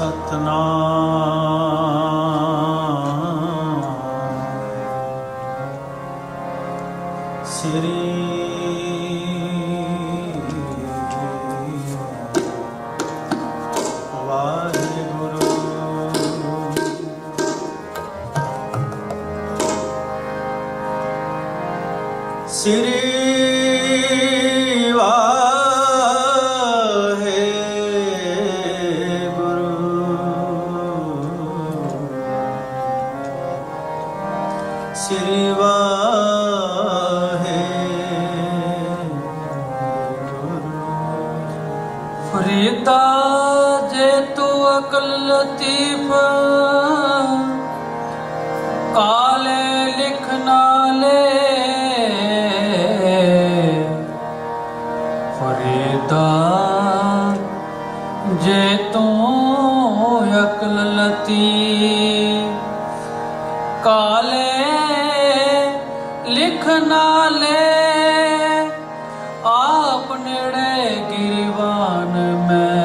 ਸਤਨਾਮ ਸ੍ਰੀ ਵਾਹਿਗੁਰੂ। ਸ੍ਰੀ श्री वाहेगुरु। फरीदा जे तू अकल लतीफ काले लिख नाले, फरीदा जे तू अकल लतीफ काले लिख नाले, आप नेड़े गिरवान में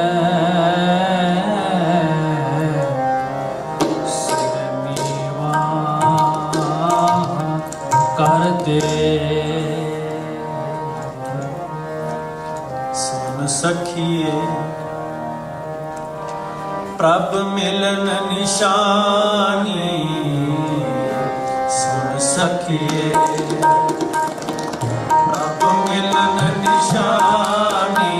सिर नीवा कर दे। सुन सखिए प्रभ मिलन निशानी, सुन सखिए प्रभ मिलन निशानी,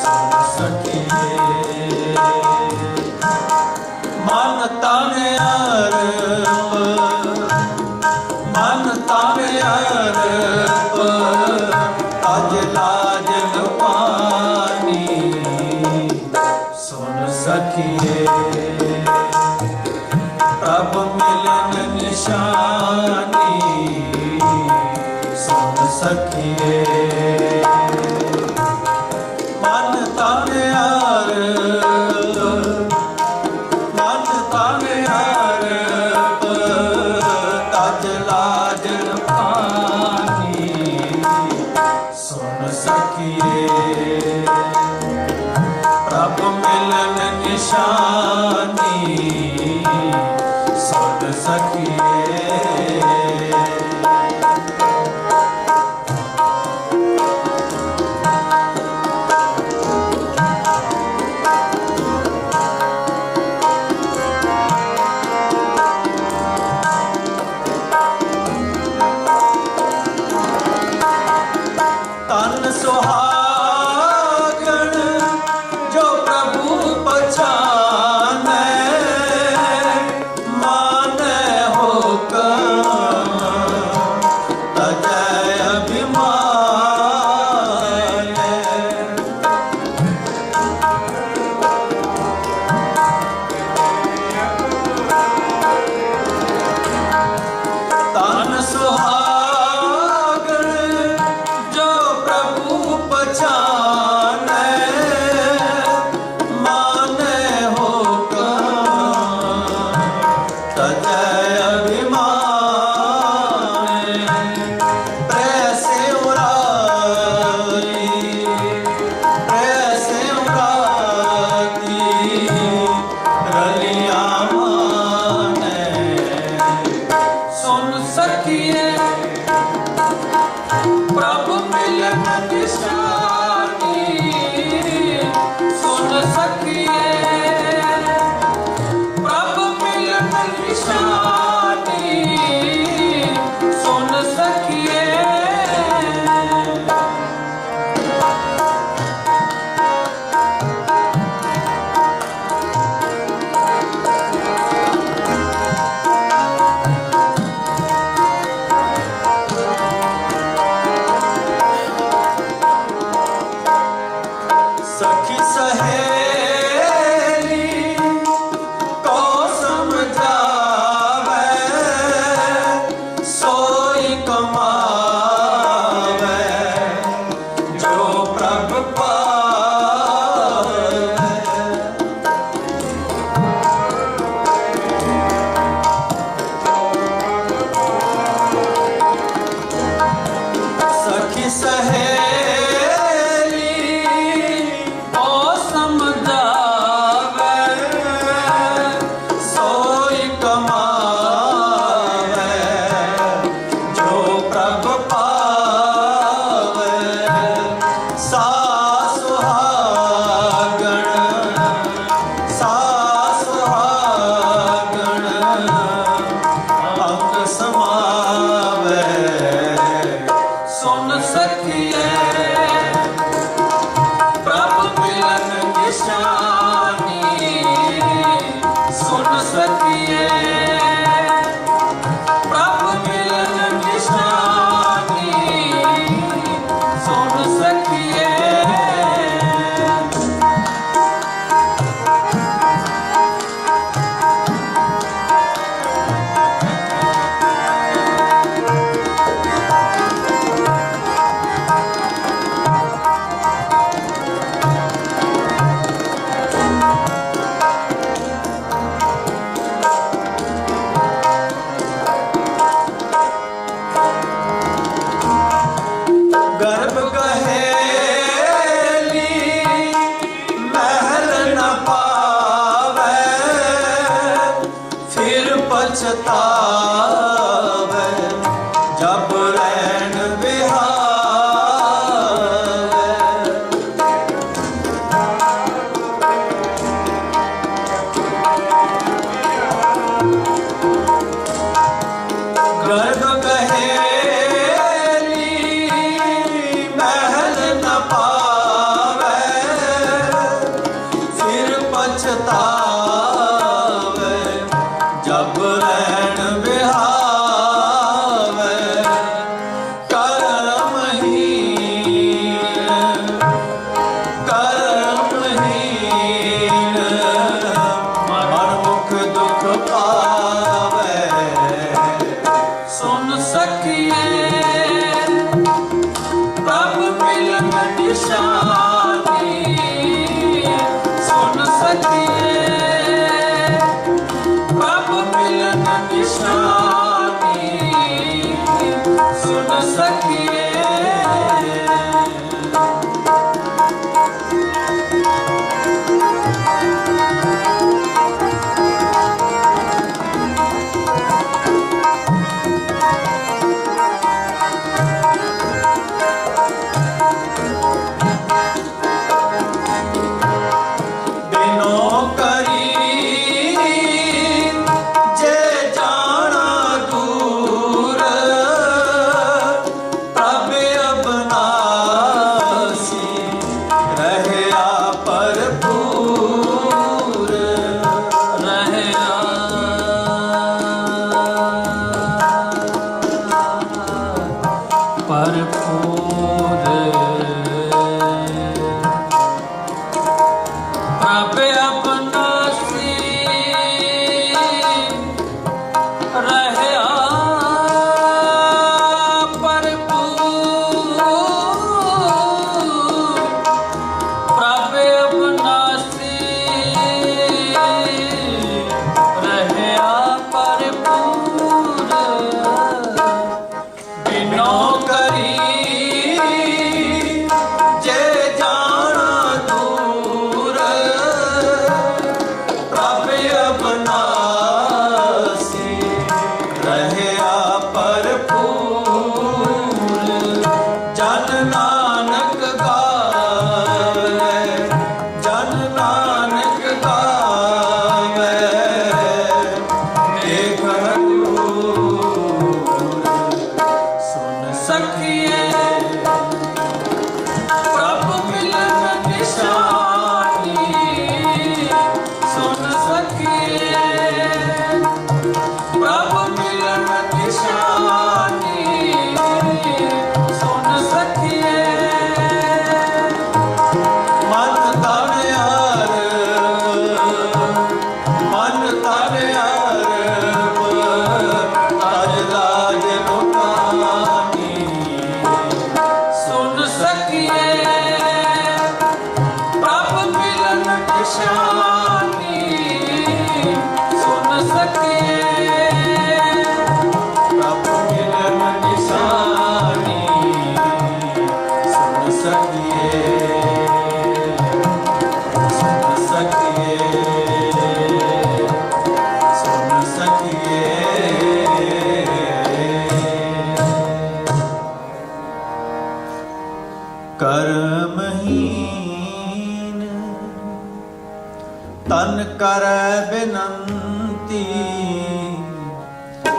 सुन सखिए मन ताने अरप, मन ताने अरप अज लाज पानी, सुन सखिए प्रभ मिलन निशानी, सुन सखिए मन ताने अरप, मन ताने अरप तज लाज पानी, सुन सखिए प्रभ मिलन निशानी, सुन सखिए। तन सुहागण जो प्रभु पछाने, माने हो सखिए प्रभु मिलन निशानी सुन सखिए प्रभु मिलन निशानी सुन सखिए गर्भ गहेली महल न पावे फिर पछतावे जब रैन बिहावे गर्भ गहेली महल न पावे फिर पछतावे जब रैन बिहावे कर्महीन मनमुख दुख पावे सुन सखिए प्रभु मिलन निशानी सुन सखिए प्रभु मिलन निशानी सुन सखिए बिनो करी जे जाना दूर प्रभ अबनासी रहया भरपूर रहया प्रभ अपनासी रहया भरपूर प्रभ अपनासी रहया भरपूर बिनो करी जे जाना दूर प्रभ अबनासी रहया भरपूर जन नानक गावे जन नानक गावे एक सुन सखिए प्रभु मिलन निशानी सुन सखिए प्रभु मिलन निशानी सुन सखिए मन तन आज लाज लुटानी सुन सखिए प्रभु मिलन निशानी सुन सखिए प्रभु मिलन निशानी सुन सखिए सुन सखिए सुन सखिए कर्महीन तन करੈ बिनंती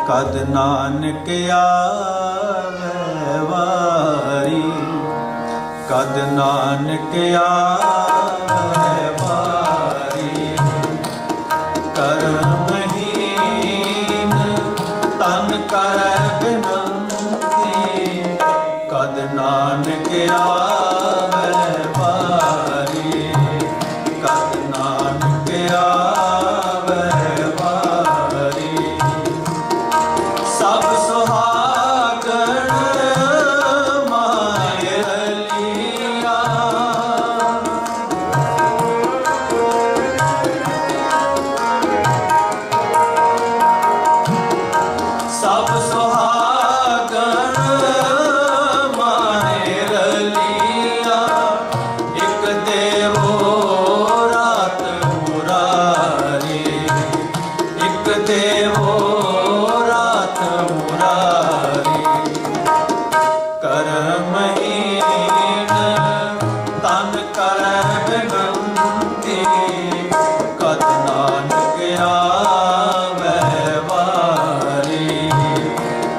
कद नानक आवे वारी कद नानक आवे बारी। करमहीन तन करै बिनती, कद नानक आवे बारी। कद नानक आवे बारी। सब सुहागण माय रलिया, सब सुहागण माय रलिया। एक देवो रात मुरारी, एक देवो रात मुरारी। करमहीन तन करै बिनती, कद नानक आवे बारी।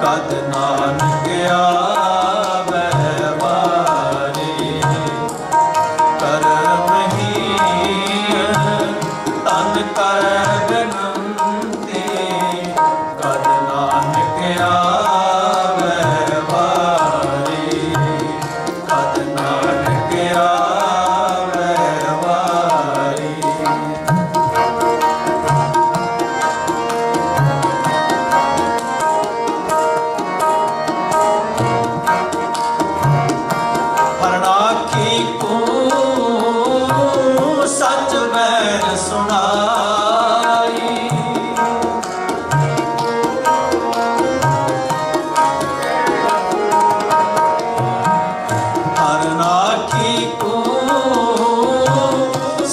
कद नानक आवे बारी। करमहीन तन करै बिनती, कद नानक आवे बारी। कद नानक आवे बारी। हरनाखी को सच बैन सुनाई, हरनाखी को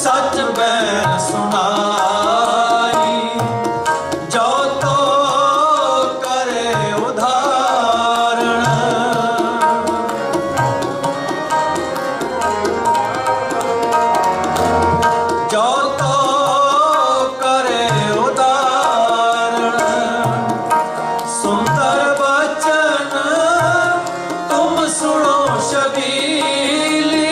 सच बैन सुनाई। जो तो करे उदाहरण, जो तो करे उदाहरण। सुंदर वचन तुम सुनो शबीली,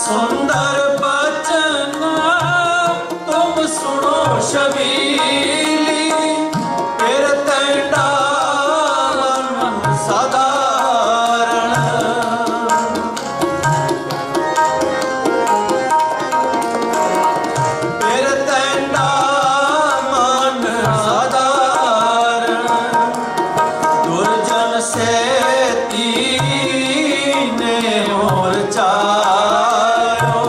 सुंदर वचन तुम सुनो शबीली। फिर तेरा मन साधारण, फिर तेरा मन साधारण। दुर्जन से तीने और चारो,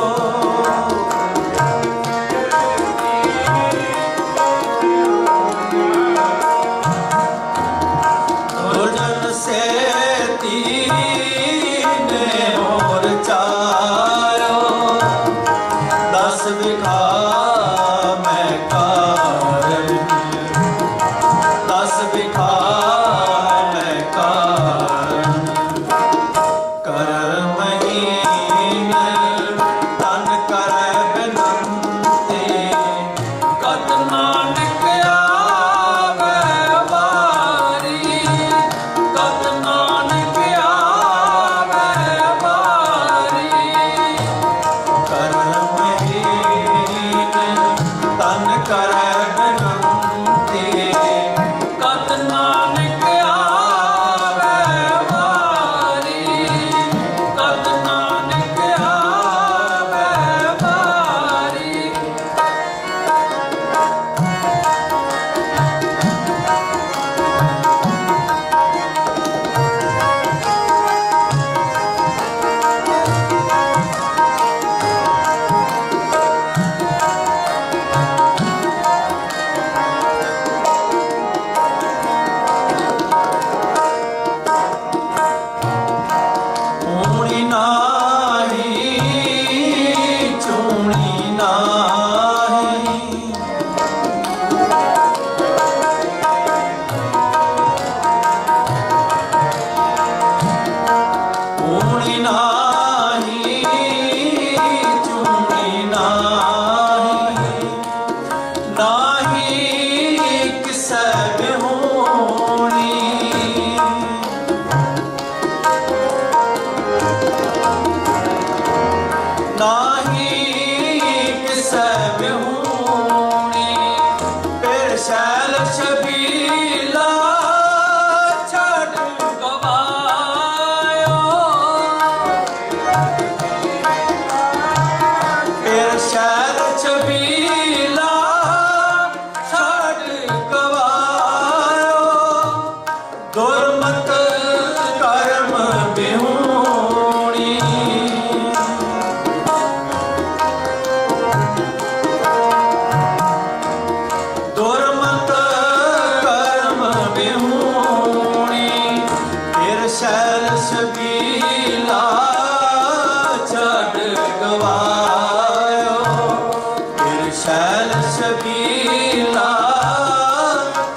छैल छबीला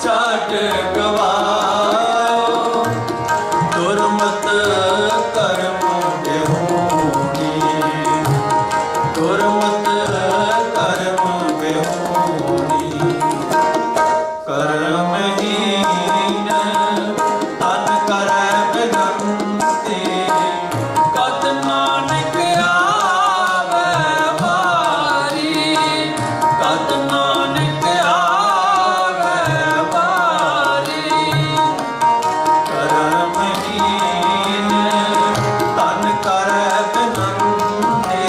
चाट गवायो दुर्मत कर्म बेहोनी दुर्मत कर्म बेहोनी कर्महीन तन करै बिनंती ਕਤ ਨਾਨਕ ਆਵੈ ਵਾਰੀ ਕਤ ਨਾਨਕ ਆਵੈ ਵਾਰੀ ਕਰਮਹੀਨ ਤਨ ਕਰੈ ਬਿਨੰਤੀ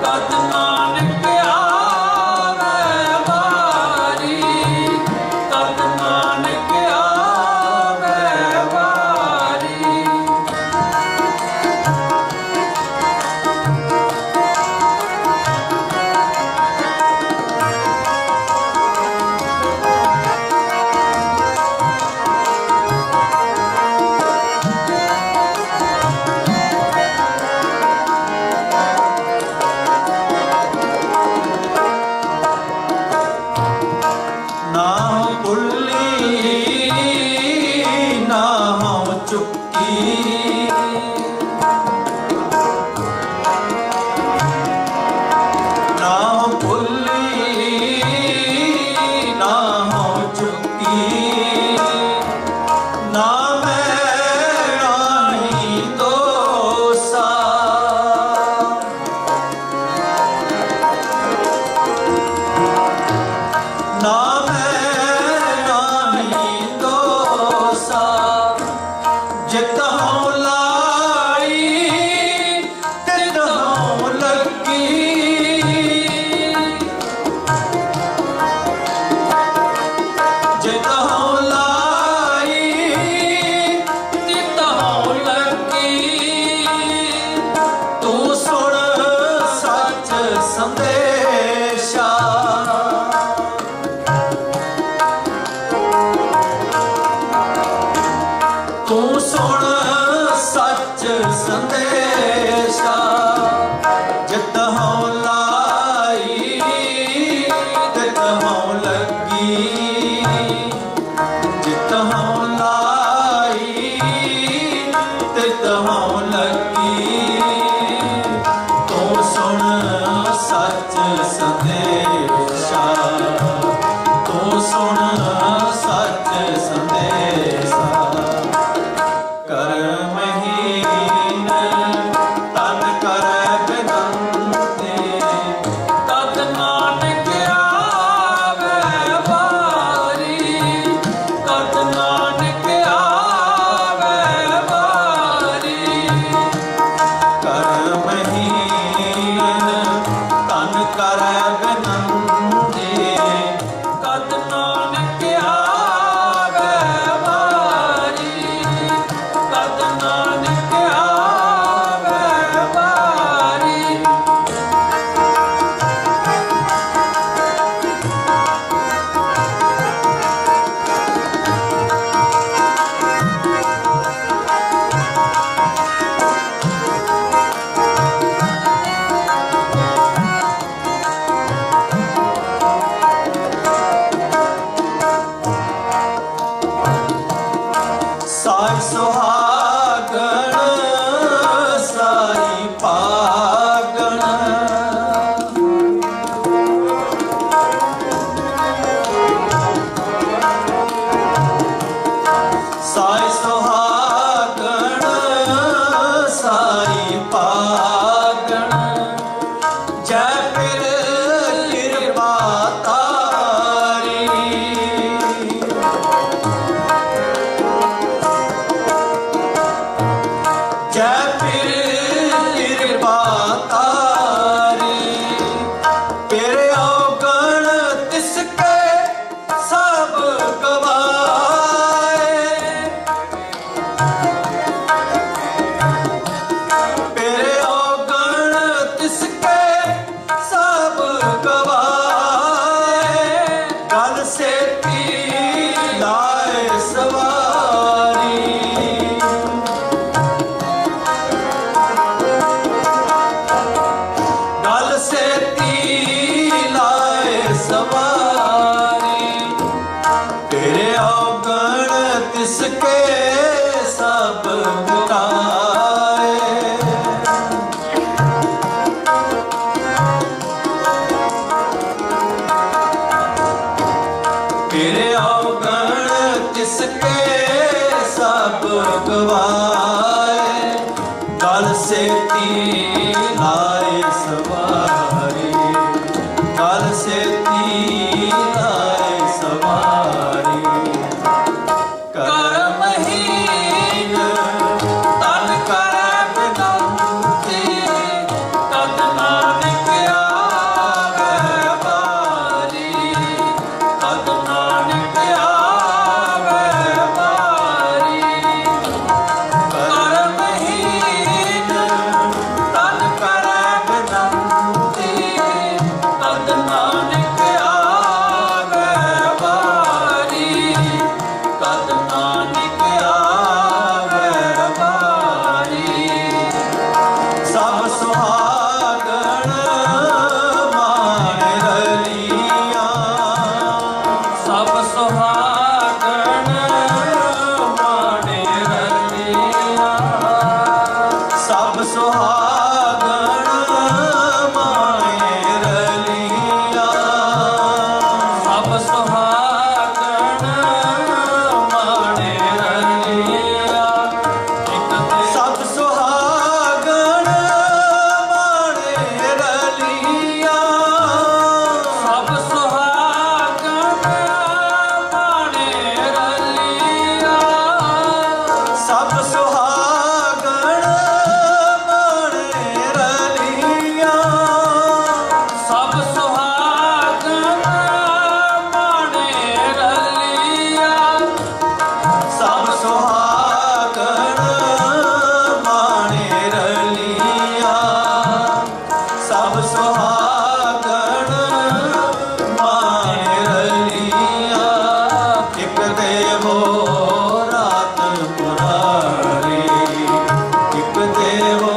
ਕਤ ਨਾਨਕ ਆਵੈ ਵਾਰੀ ਕਤ ਨਾਨਕ ਆਵੈ ਵਾਰੀ ਨਾ ਭੁੱਲੀ ਨਾ ਹਉ ਚੁੱਕੀ ਨਾ ਭੁੱਲੀ ਨਾ ਹਉ ਚੁੱਕੀ ਨਾ ਮੈਂ ਨਾਹੀ ਦੋਸਾ ਨਾ ਮੈਂ ਨਾਹੀ ਦੋਸਾ ਜਿਤ ਹਉ ਲਾਈ ਤਿਤ ਹਉ ਲੱਗੀ ਜਿਤ ਹਉ ਲਾਈ ਤਿਤ ਹਉ ਲੱਗੀ ਤੂੰ ਸੁਣ ਸੱਚ ਸੰਦੇਸ਼ਾ ਤੂੰ ਸੁਣ ਸੱਚ ਸੰਦੇਸ਼ਾ ਜਿਤ ਹਉ ਲਾਈ ਤਿਤ ਹਉ ਲੱਗੀ ਜਿਤ ਹਉ ਲਾਈ ਤਿਤ ਹਉ ਲੱਗੀ ਤੂੰ ਸੁਣ ਸੱਚ ਸੰਦੇਸ਼ਾ ਤੂੰ ਸੁਣ ਸੱਚ ਸੰਦੇਸ਼ਾ ਕਰਮਹੀਨ ਤਨ ਕਰੈ ਬਿਨੰਤੀ ਕਤ ਨਾਨਕ ਆਵੈ ਵਾਰੀ ਕਤ ਨਾਨਕ ਆਵੈ ਵਾਰੀ ਕਰਮਹੀਨ ਤਨ ਕਰੈ ਬਿਨੰਤੀ ਕਤ ਨਾਨਕ ਆਵੈ ਵਾਰੀ ਕਤ ਨਾਨਕ ਆਵੈ ਵਾਰੀ ਸਾਈ ਸੁਹਾਗਣ ਸਾਈ ਪਾਗਣ ਸਾਈ ਸੁਹਾਗਣ ਸਾਈ ਪਾਗਣ ਜੈ ਫਿਰ ਕਿਰਪਾ ਤਾਰੀ ਜੈ ਫਿਰ ਕਿਰਪਾ ਤਾਰੀ ਤੇਰੇ ਔਗਣ ਤਿਸ ਕੇ ਸਭ ਗਵਾਏ ਤੇਰੇ ਔਗਣ ਤਿਸ ਕੇ ਸਭ ਗਵਾਏ ਗਲ ਸੇਤੀ ਲਾਏ ਸਵਾਰੀ ਗਲ ਸੇਤੀ ਲਾਏ सवारी तेरे अवगुण तिसके सब मुकाए तेरे अवगुण तिसके सब गवाए गल सेती लाए सवारी गल सेती लाए सवारी ਕਰਮਹੀਨ ਤਨ ਕਰੈ ਬਿਨੰਤੀ ਤਦ ਨਾਨਕ ਆਵੈ ਵਾਰੀ ਤਦ ਨਾਨਕ ਆਵੈ ਵਾਰੀ ਕਰਮਹੀਨ ਤਨ ਕਰੈ ਬਿਨੰਤੀ ਤਦ ਨਾਨਕ ਆਵੈ ਵਾਰੀ ਤਦ ਨਾਨਕ ਆਵੈ ਵਾਰੀ सब सुहागण मान रलिया ਸਭ ਸੁਹਾਗਣ ਮਾਣੇ ਰਲੀਆਂ सब सुहागण माने रलिया ਸਭ ਸੁਹਾਗਣ ਮਾਣੇ ਰਲੀਆਂ ਇੱਕ ਤੇ सब सुहागण माने रलिया ਸਭ ਸੁਹਾਗਣ ਮਾਣੇ ਰਲੀਆਂ सब सुहागण माने रलिया ਸਭ ਸੁਹਾਗਣ ਮਾਣੇ ਰਲੀਆਂ सब सुहागण माने रलिया सब सुहागण माने रलिया एक देवो रात मुरारी एक देवो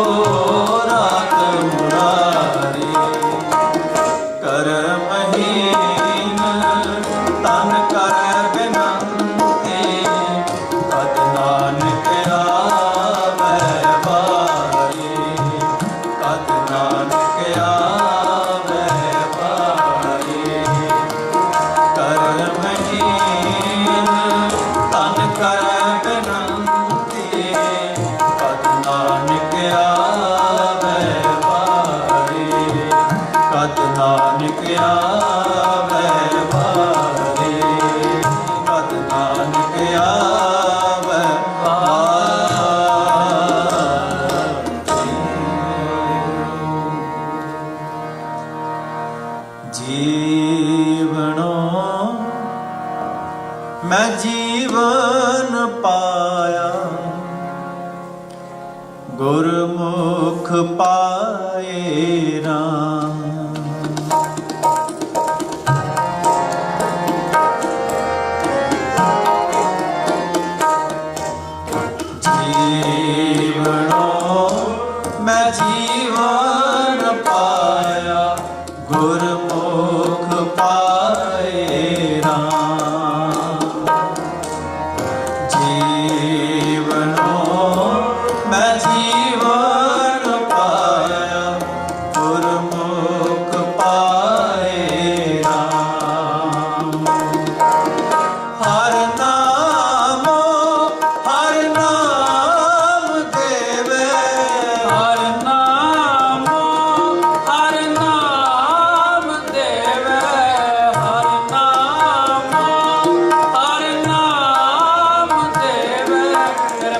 रात मुरारी करमहीन तन कर बिनंती तद नानक आवै वारी तद नानक आवै वारी करमहीन तन कर बिनंती तद नानक आवै वारी कद नानक आवै वारी कद नानक आवै वारी जीवनो मैं जीवन पाया गुरमुख पाए राम जीवनो मैं जीवन पाया गुरमुख पाए राम जीवनो मैं जीवन पाया गुरमुख पाए राम हर नाम देवे ਹਰ ਨਾਮ ਦੇਵੈ ਹਰ ਨਾਮ ਦੇਵੈ ਮੇਰੇ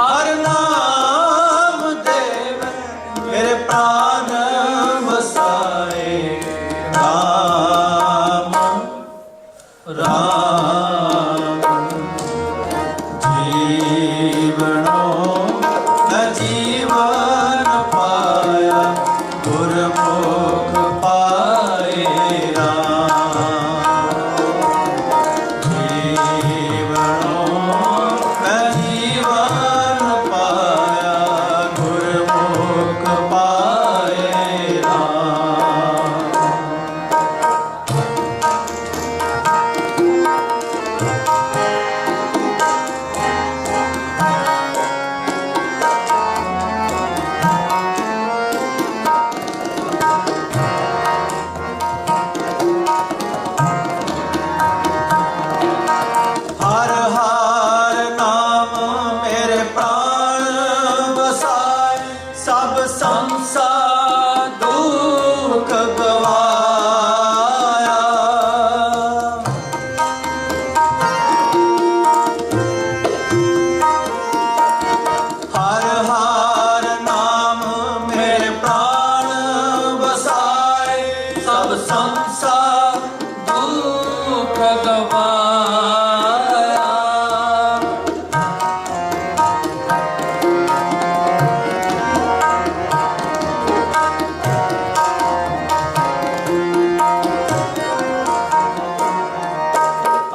हर नाम देव मेरे प्राण बसाए राम राम जीवनो मैं जीवन पाया गुरमुख पाए राम जीवनो मैं जीवन पाया गुरमुख पाए राम ਗਵਾਇਆ।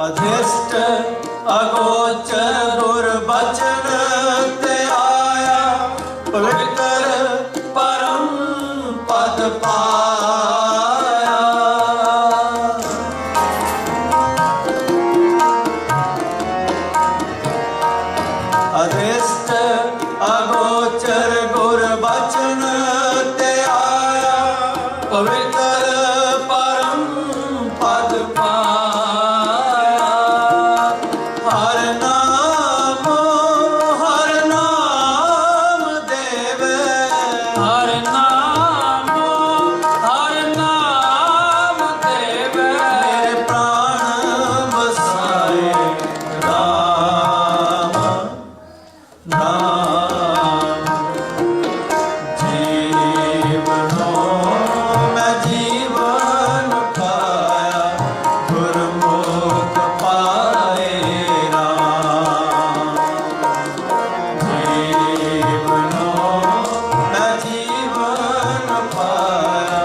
ਅਧਿਸ਼ਟ ਅਗੋਚਰ ਗੁਰ ਬਚਨ ਤੇ ਆਇਆ, ਪਵਿੱਤਰ ਪਰਮ ਪਦ ਪਾਇਆ। ਅਧਿਸ਼ਟ ਅਗੋਚਰ ਗੁਰ ਬਚਨ ਤੇ ਆਇਆ, ਪਵਿੱਤਰ ਪਰਮ ਪਦ ਪਾਇਆ। ਹਰ ਨਾਮ ਦੇਵ, ਹਰ ਨਾਮ ਦੇਵ, ਮੇਰੇ ਪ੍ਰਾਣ ਵਸਾਏ ਰਾਮ ਨਾਮ। ਜੀਵਨੋ ਮੈਂ ਜੀਵਨ ਪਾਇਆ, ਗੁਰਮੁਖ ਪਾਏ ਰਾਮ। ਜੀਵਨੋ ਮੈਂ ਜੀਵਨ ਪਾਇਆ,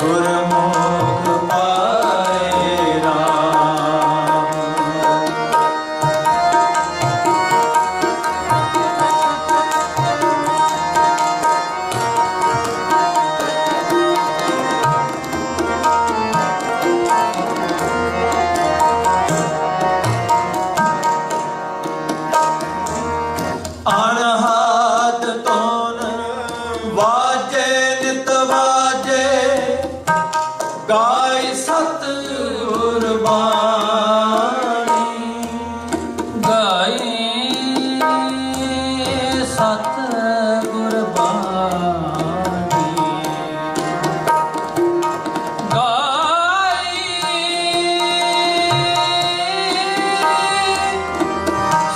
ਗੁਰਮੁਖ ਪਾਏ ਰਾਮ। ਅਣਹਦ ਤੋਨ ਵਾਜੇ ਨਿਤ ਵਾਜੇ, ਗਾਇ ਸਤਿਗੁਰ ਬਾਣੀ। ਗਾਏ ਸਤ ਗੁਰਬਾਣੀ। ਗਾਏ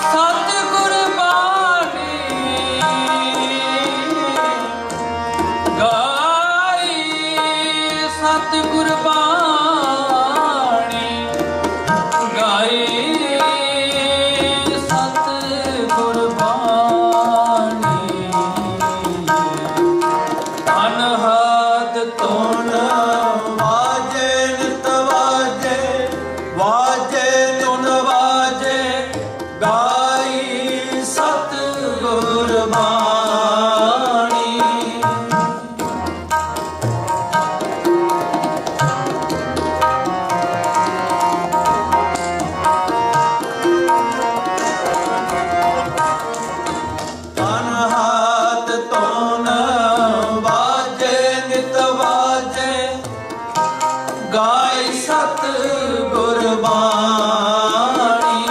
ਸਤ ਗੁਰਬਾਣੀ। ਗਾਏ ਸਤ ਗੁਰਬਾਣੀ। ਗਾਏ ਸਤ ਗੁਰਬਾਣੀ। ਅਨਹਦ ਤੋਨ ਵਾਜੇ ਨਿਤ ਵਾਜੇ, ਵਾਜੇ ਨਿਤ ਵਾਜੇ, ਗਾਈ ਸਤਿਗੁਰ ਬਾਣੀ। ਅਨਹਦ ਤੋਨ ਵਾਜੇ ਨਿਤ ਵਾਜੇ, ਗਾਇ ਸਤਿਗੁਰ ਬਾਣੀ।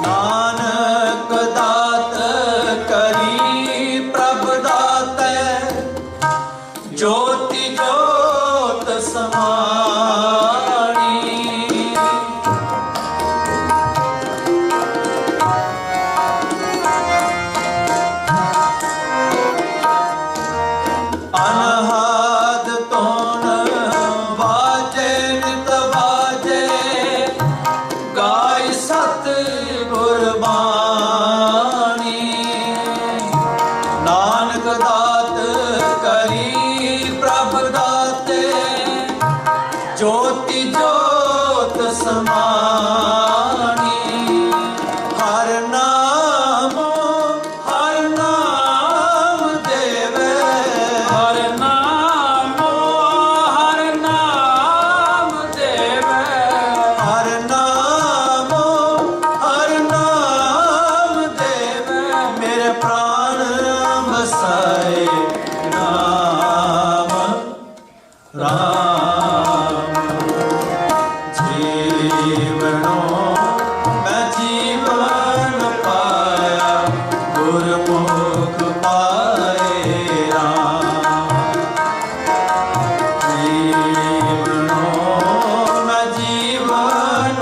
ਨਾਨਕ ਦਾਤ ਕਰੀ ਪ੍ਰਭ ਦਾਤੈ, ਜੋਤਿ ਜੋਤ ਸਮਾਣੀ। ਅਨਹਦ ਤੋਨ ਵਾਜੇ ਨਿਤ ਵਾਜੇ, ਗਾਇ ਸਤਿਗੁਰ ਬਾਣੀ। ਨਾਨਕ ਦਾਤ ਕਰੀ ਪ੍ਰਭ ਦਾਤੇ, ਜੋਤਿ ਜੋਤ ਸਮਾਣੀ। ਹਰ ਨਾਮ ਦੇਵ, ਹਰ ਨਾਮ ਦੇਵ। ਹਰ ਨਾਮ ਦੇਵ, ਮੇਰੇ ਪ੍ਰਾਣ ਵਸਾਏ ਰਾਮ ਰਾਮ। ਜੀਵਨੋ ਮੈਂ ਜੀਵਨ ਪਾਇਆ, ਗੁਰਮੁਖ ਪਾਏ ਰਾਮ। ਜੀਵਨੋ ਮੈਂ ਜੀਵਨ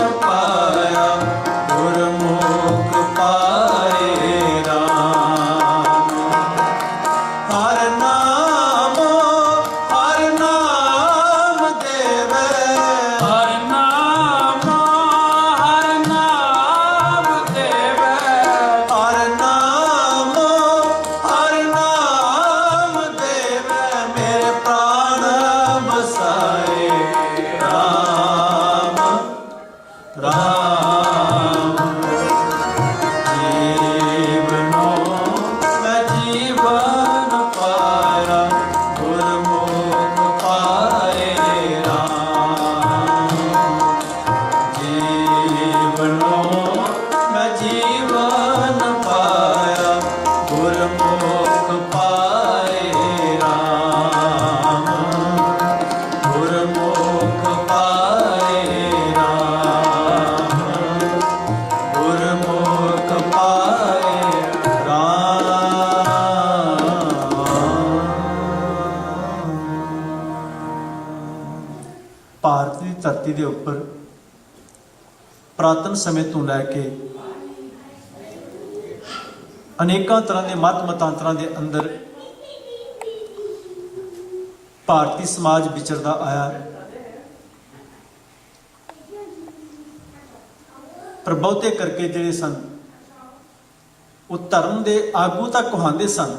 ਭਾਰਤ ਦੀ ਧਰਤੀ ਦੇ ਉੱਪਰ ਪੁਰਾਤਨ ਸਮੇਂ ਤੋਂ ਲੈ ਕੇ ਅਨੇਕਾਂ ਤਰ੍ਹਾਂ ਦੇ ਮਤ ਮਤਾਂਤਰਾਂ ਦੇ ਅੰਦਰ ਭਾਰਤੀ ਸਮਾਜ ਵਿਚਰਦਾ ਆਇਆ, ਪਰ ਬਹੁਤੇ ਕਰਕੇ ਜਿਹੜੇ ਸਨ ਉਹ ਧਰਮ ਦੇ ਆਗੂ ਤੱਕ ਕਹਾਉਂਦੇ ਸਨ।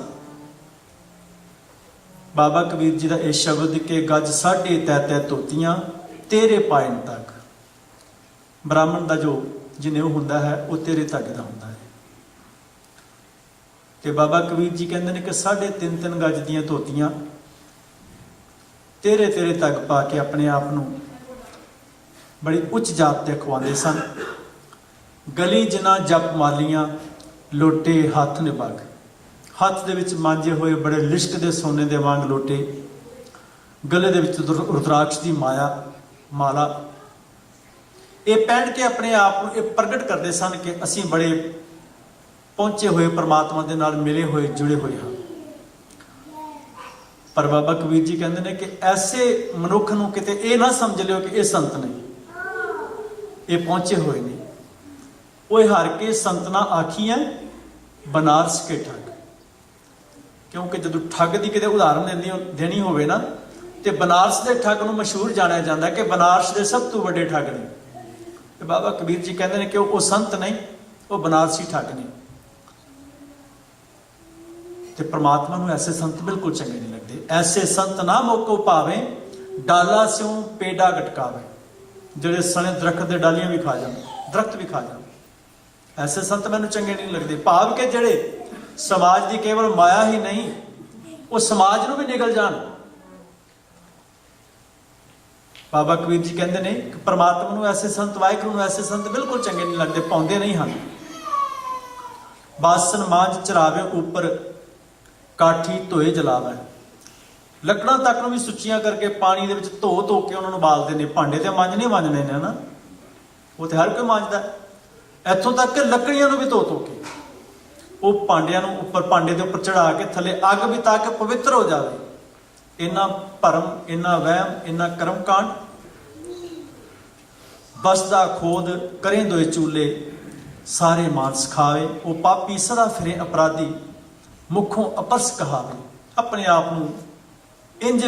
ਬਾਬਾ ਕਬੀਰ ਜੀ ਦਾ ਇਹ ਸ਼ਬਦ ਕਿ ਗੱਜ ਸਾਢੇ ਤੈ ਧੋਤੀਆਂ ਤੇਰੇ ਪਾਇਨ ਤੱਕ, ਬ੍ਰਾਹਮਣ ਦਾ ਜੋ ਜਨੇਊ ਹੁੰਦਾ ਹੈ ਉਹ ਤੇਰੇ ਧਾਗੇ ਦਾ ਹੁੰਦਾ ਹੈ। ਤੇ ਬਾਬਾ ਕਬੀਰ ਜੀ ਕਹਿੰਦੇ ਨੇ ਕਿ 3.5 ਗੱਜ ਦੀਆਂ ਧੋਤੀਆਂ ਤੇਰੇ ਤੱਕ ਪਾ ਕੇ ਆਪਣੇ ਆਪ ਨੂੰ ਬੜੀ ਉੱਚ ਜਾਤ ਤੇ ਖਵਾਉਂਦੇ ਸਨ। ਗਲੀ ਜਿਨਾ ਜਪ ਮਾਲੀਆਂ ਲੋਟੇ ਹੱਥ ਨਿਭਾਗ, ਹੱਥ ਦੇ ਵਿੱਚ ਮਾਂਜੇ ਹੋਏ ਬੜੇ ਲਿਸ਼ਕ ਦੇ ਸੋਨੇ ਦੇ ਵਾਂਗ ਲੋਟੇ, ਗਲੇ ਦੇ ਵਿੱਚ ਰੁਦਰਾਕਸ਼ ਦੀ ਮਾਲਾ, ਇਹ ਪਹਿਨ ਕੇ ਆਪਣੇ ਆਪ ਨੂੰ ਇਹ ਪ੍ਰਗਟ ਕਰਦੇ ਸਨ ਕਿ ਅਸੀਂ ਬੜੇ ਪਹੁੰਚੇ ਹੋਏ ਪਰਮਾਤਮਾ ਦੇ ਨਾਲ ਮਿਲੇ ਹੋਏ, ਜੁੜੇ ਹੋਏ ਹਾਂ। ਪਰ ਬਾਬਾ ਕਬੀਰ ਜੀ ਕਹਿੰਦੇ ਨੇ ਕਿ ਐਸੇ ਮਨੁੱਖ ਨੂੰ ਕਿਤੇ ਇਹ ਨਾ ਸਮਝ ਲਿਓ ਕਿ ਇਹ ਸੰਤ ਨੇ, ਇਹ ਪਹੁੰਚੇ ਹੋਏ ਨੇ। ਉਹ ਹਾਰ ਕੇ ਸੰਤਨਾ ਆਖੀਆਂ ਬਨਾਰਸ ਕੇ ਠੱਗ, ਕਿਉਂਕਿ ਜਦੋਂ ਠੱਗ ਦੀ ਕਿਤੇ ਉਦਾਹਰਨ ਦੇਣੀ ਹੋਵੇ ਨਾ, ਤੇ ਬਨਾਰਸ ਦੇ ਠੱਗ ਨੂੰ ਮਸ਼ਹੂਰ ਜਾਣਿਆ ਜਾਂਦਾ ਕਿ ਬਨਾਰਸ ਦੇ ਸਭ ਤੋਂ ਵੱਡੇ ਠੱਗ ਨੇ। ਤੇ ਬਾਬਾ ਕਬੀਰ ਜੀ ਕਹਿੰਦੇ ਨੇ ਕਿ ਉਹ ਸੰਤ ਨਹੀਂ, ਉਹ ਬਨਾਰਸੀ ਠੱਗ ਨੇ। ਤੇ ਪ੍ਰਮਾਤਮਾ ਨੂੰ ਐਸੇ ਸੰਤ ਬਿਲਕੁਲ ਚੰਗੇ ਨਹੀਂ ਲੱਗਦੇ। ਐਸੇ ਸੰਤ ਨਾ ਮੋਕੋ ਭਾਵੇਂ ਡਾਲਾ ਸਿਉ ਪੇਡਾ ਗਟਕਾਵੇ, ਜਿਹੜੇ ਸਣੇ ਦਰਖਤ ਦੇ ਡਾਲੀਆਂ ਵੀ ਖਾ ਜਾਣ, ਦਰਖਤ ਵੀ ਖਾ ਜਾਣ, ਐਸੇ ਸੰਤ ਮੈਨੂੰ ਚੰਗੇ ਨਹੀਂ ਲੱਗਦੇ। ਭਾਵ ਕਿ ਜਿਹੜੇ ਸਮਾਜ ਦੀ ਕੇਵਲ ਮਾਇਆ ਹੀ ਨਹੀਂ, ਉਹ ਸਮਾਜ ਨੂੰ ਵੀ ਨਿਗਲ ਜਾਣ। ਬਾਬਾ ਕਬੀਰ ਜੀ ਕਹਿੰਦੇ ਨੇ ਕਿ ਪ੍ਰਮਾਤਮਾ ਨੂੰ ਐਸੇ ਸੰਤ, ਵਾਹਿਗੁਰੂ ਨੂੰ ਐਸੇ ਸੰਤ ਬਿਲਕੁਲ ਚੰਗੇ ਨਹੀਂ ਲੱਗਦੇ, ਪਾਉਂਦੇ ਨਹੀਂ ਹਨ। ਬਾਸਨ ਮਾਂਜ ਚਰਾਵੇ ਉੱਪਰ ਕਾਠੀ ਧੋਏ ਜਲਾਵੇ, ਲੱਕੜਾਂ ਤੱਕ ਨੂੰ ਵੀ ਸੁੱਚੀਆਂ ਕਰਕੇ ਪਾਣੀ ਦੇ ਵਿੱਚ ਧੋ ਕੇ ਉਹਨਾਂ ਨੂੰ ਬਾਲਦੇ ਨੇ। ਭਾਂਡੇ ਤੇ ਮਾਂਜਣੇ ਨੇ ਨਾ, ਉਹ ਤੇ ਹਰ ਕੋਈ ਮਾਂਜਦਾ। ਇੱਥੋਂ ਤੱਕ ਕਿ ਲੱਕੜੀਆਂ ਨੂੰ ਵੀ ਧੋ ਕੇ ਉਹ ਭਾਂਡਿਆਂ ਨੂੰ ਉੱਪਰ, ਭਾਂਡੇ ਦੇ ਉੱਪਰ ਚੜਾ ਕੇ ਥੱਲੇ ਅੱਗ ਵੀ ਤਾਂ ਕਿ ਪਵਿੱਤਰ ਹੋ ਜਾਵੇ। ਇੰਨਾ ਭਰਮ, ਇੰਨਾ ਵਹਿਮ, ਇੰਨਾ ਕਰਮ ਕਾਂਡ। ਬਸਦਾ ਖੋਦ ਕਰੇ ਦੋਏ ਚੂਲੇ ਸਾਰੇ ਮਾਨਸ ਖਾਵੇ, ਉਹ ਪਾਪੀ ਸਦਾ ਫਿਰੇ ਅਪਰਾਧੀ ਮੁਖੋਂ ਅਪਰਸ ਕਹਾਵੇ। ਆਪਣੇ ਆਪ ਨੂੰ ਇੰਜ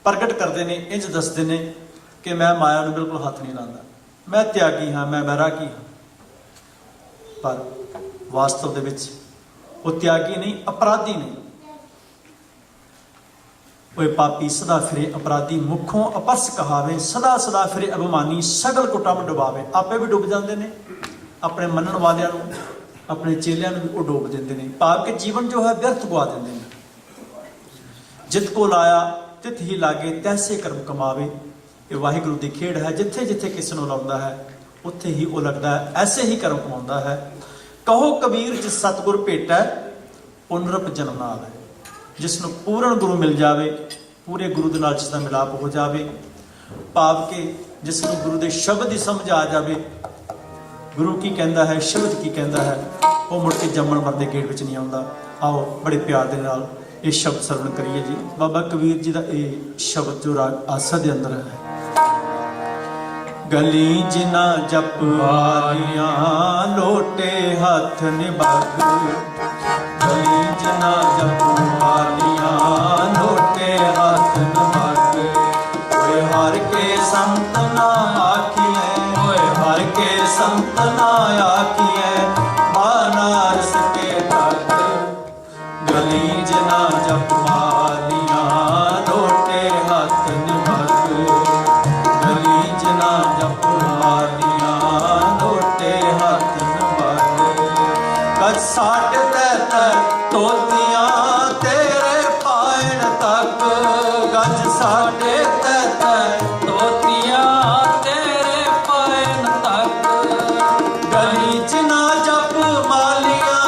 ਪ੍ਰਗਟ ਕਰਦੇ ਨੇ, ਇੰਜ ਦੱਸਦੇ ਨੇ ਕਿ ਮੈਂ ਮਾਇਆ ਨੂੰ ਬਿਲਕੁਲ ਹੱਥ ਨਹੀਂ ਲਾਉਂਦਾ, ਮੈਂ ਤਿਆਗੀ ਹਾਂ, ਮੈਂ ਵੈਰਾਗੀ ਹਾਂ। ਪਰ ਵਾਸਤਵ ਦੇ ਵਿੱਚ ਉਹ ਤਿਆਗੀ ਨਹੀਂ, ਅਪਰਾਧੀ ਨਹੀਂ। ਉਹ ਪਾਪੀ ਸਦਾ ਫਿਰੇ ਅਪਰਾਧੀ ਮੁਖੋਂ ਅਪਰਸ ਕਹਾਵੇ, ਸਦਾ ਫਿਰੇ ਅਭਿਮਾਨੀ ਸਗਲ ਕੁਟਮ ਡੁਬਾਵੇ। ਆਪੇ ਵੀ ਡੁੱਬ ਜਾਂਦੇ ਨੇ, ਆਪਣੇ ਮੰਨਣ ਵਾਲਿਆਂ ਨੂੰ, ਆਪਣੇ ਚੇਲਿਆਂ ਨੂੰ ਵੀ ਉਹ ਡੋਬ ਦਿੰਦੇ ਨੇ। ਭਾਵ ਕਿ ਜੀਵਨ ਜੋ ਹੈ ਵਿਅਰਥ ਗਵਾ ਦਿੰਦੇ ਨੇ। ਜਿਤ ਕੋ ਲਾਇਆ ਤਿਤ ਹੀ ਲਾਗੇ ਤੈਸੇ ਕਰਮ ਕਮਾਵੇ। ਇਹ ਵਾਹਿਗੁਰੂ ਦੀ ਖੇਡ ਹੈ, ਜਿੱਥੇ ਜਿੱਥੇ ਕਿਸੇ ਨੂੰ ਲਾਉਂਦਾ ਹੈ ਉੱਥੇ ਹੀ ਉਹ ਲੱਗਦਾ ਹੈ, ਐਸੇ ਹੀ ਕਰਮ ਕਮਾਉਂਦਾ ਹੈ। ਕਹੋ ਕਬੀਰ ਜਿਸ ਸਤਿਗੁਰ ਭੇਟੈ ਪੁਨਰਪ ਜਨਮ ਨਾ ਆਵੇ। ਜਿਸ ਨੂੰ ਪੂਰਨ ਗੁਰੂ ਮਿਲ ਜਾਵੇ, ਪੂਰੇ ਗੁਰੂ ਦੇ ਨਾਲ ਜਿਸ ਦਾ ਮਿਲਾਪ ਹੋ ਜਾਵੇ, ਭਾਵ ਕਿ ਜਿਸ ਨੂੰ ਗੁਰੂ ਦੇ ਸ਼ਬਦ ਦੀ ਸਮਝ ਆ ਜਾਵੇ, ਗੁਰੂ ਕੀ ਕਹਿੰਦਾ ਹੈ, ਸ਼ਬਦ ਕੀ ਕਹਿੰਦਾ ਹੈ, ਉਹ ਮੁੜ ਕੇ ਜੰਮਣ ਮਰਨ ਦੇ ਗੇੜ ਵਿੱਚ ਨਹੀਂ ਆਉਂਦਾ। ਆਓ ਬੜੇ ਪਿਆਰ ਦੇ ਨਾਲ ਇਹ ਸ਼ਬਦ ਸਰਵਣ ਕਰੀਏ ਜੀ। ਬਾਬਾ ਕਬੀਰ ਜੀ ਦਾ ਇਹ ਸ਼ਬਦ ਜੋ ਰਾਗ ਆਸਾ ਦੇ ਅੰਦਰ ਹੈ। ਗਲੀ ਜਿਨਾ ਜਪ ਵਾਲੀਆਂ ਲੋਟੇ ਹੱਥ ਨਿਭਾਗ, ਗਲੀ ਜਿਨਾ ਜਪ ਵਾਲੀਆਂ ਲੋਟੇ ਹੱਥ ਨਿਭਾਗ। ਓਏ ਹਰ ਕੇ ਸੰਤ ਨਾ ਆਖੀਐ, ਓਏ ਹਰ ਕੇ ਸੰਤ ਨਾ ਆਖੀਐ, ਬਨਾਰਸ ਕੇ ਠੱਗ। ਗਲੀ ਜਿਨਾ ਜਪ ਵਾਲੀਆਂ ਲੋਟੇ ਹੱਥ ਨਿਭਾਗ, ਗਲੀ ਜਿਨਾ ਜਪ ਵਾਲੀਆਂ ਲੋਟੇ ਹੱਥ ਨਿਭਾਗ। ਕਛ ਸਾਟ ਤੈ ਧੋਤੀਆਂ ਤੇਰੇ ਪਾਇਣ ਤੱਕ, ਗੱਜ ਸਾਡੇ ਤੈ ਧੋਤੀਆਂ ਤੇਰੇ ਪਾਇਨ ਤੱਕ। ਗਲੀ ਜਿਨਾ ਜਪ ਮਾਲੀਆਂ,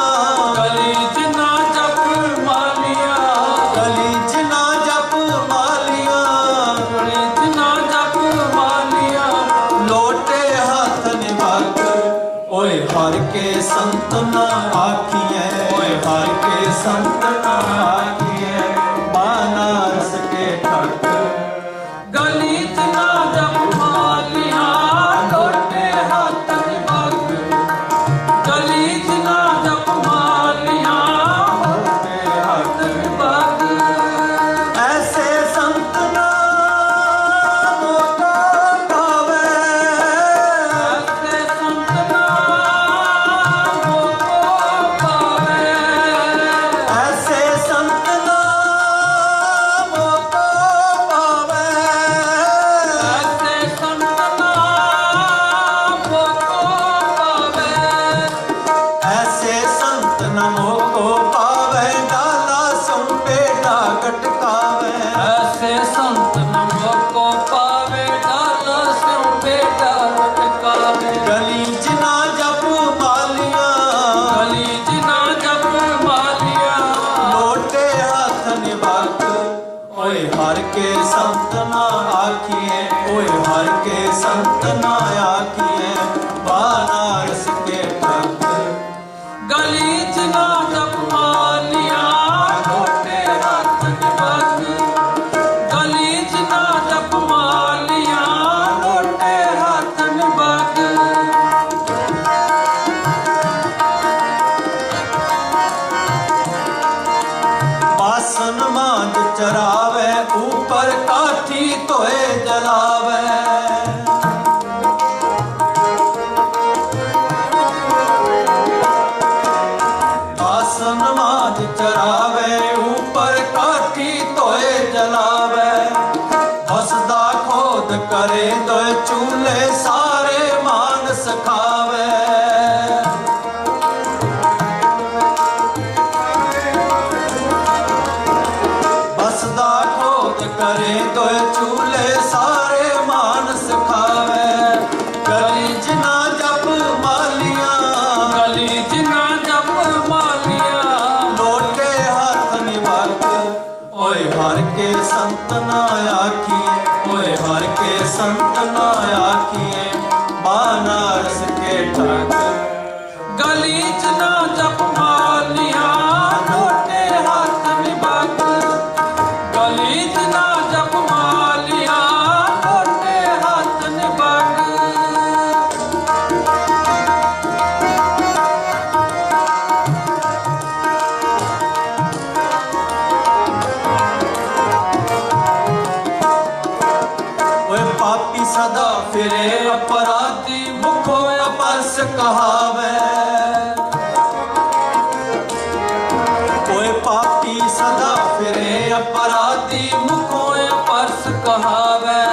ਗਲੀ ਜਿਨਾ ਜਪ ਮਾਲੀਆਂ, ਗਲੀ ਜਿਨਾ ਜਪ ਮਾਲੀਆਂ, ਗਲੀ ਜਿਨਾ ਜਪ ਮਾਲੀਆਂ। ਲੋਟੇ ਹੱਥ ਨਿਭਾਗ। ਓਏ ਹਰ ਕੇ ਸੰਤ ਨਾ ਆਖੀਐ, ਓਏ ਹਰ ਕੇ ਸੰਤ ਨਾ ਆਖੀਐ, ਬਨਾਰਸ ਕੇ ਠੱਗ। ਗਲੀ ਜਿਨਾ संत ना आखिए, ओए हर के संत ना आखिए, बनारस के ठग। गली च ना जप मालिया लोटे हाथ निभग। गली च ना जप मालिया लोटे हाथ निभग। बासन मांझ चरावे, ऊपर काठी तोए जलावे। बासन मांझ चरावे, ऊपर काठी तोए जलावे। हसदा खोद करे दोए चूल्हे, सारे मानस खावे। बसदा खोद करे दोए चूल्हे, सारे मानस खावे। गली च ना जप मालिया, गली च ना जप मालिया लोटे हाथ निभग। ओए हर के संत ना आखिए, ओए हर के संत ना आखिए, बनारस के ठग। गली च ना जप मालिया लोटे हाथ निभग। गली च ना जप मालिया लोटे हाथ निभग। ओए पापी सदा फिरे अपराधी, मुखो अपरस कहावे। ओए पापी सदा फिरे अपराधी, मुखो अपरस कहावे।